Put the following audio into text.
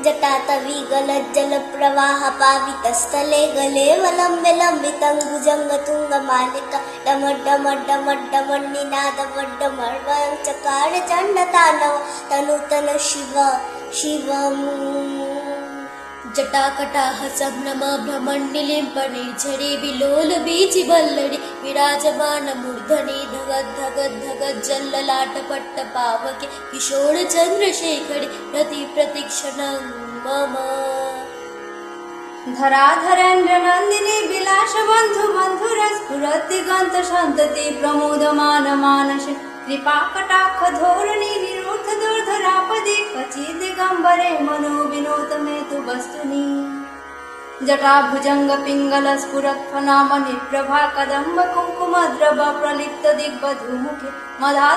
जटातविगलज्जलप्रवाह पावितस्थले गले वलम्ब्य लम्बितं भुजङ्गतुङ्गमालिका डमड्डमड्डमड्डमड्निनादवड्डमर्वं चकार चण्डताण्डव तनुतन शिव शिवम् जटाकटाह संभ्रम भ्रमण्डिलिम्पनिर्झरि विलोल बीचिवल्लरि विराजमान मूर्धनि धगद् धगद् धगद् जल्ललाटपट्ट पावके किशोर चन्द्रशेखरि प्रतिक्षणं मम धराधरेन्द्र नन्दिनी विलास बन्धु बन्धुरस्फुरद्दिगन्त सन्तति प्रमोदमान मानसे कृपाकटाक्ष धोरणी निरूढ दुर्धरापदि क्वचिद् दिगम्बरे मनो विनोद मे तु वस्तुनि जटाभुजंग पिंगल स्फुरत्फनामणि प्रभा कदम्ब कुङ्कुमद्रव प्रलिप्त दिग्बधूमुखे मदा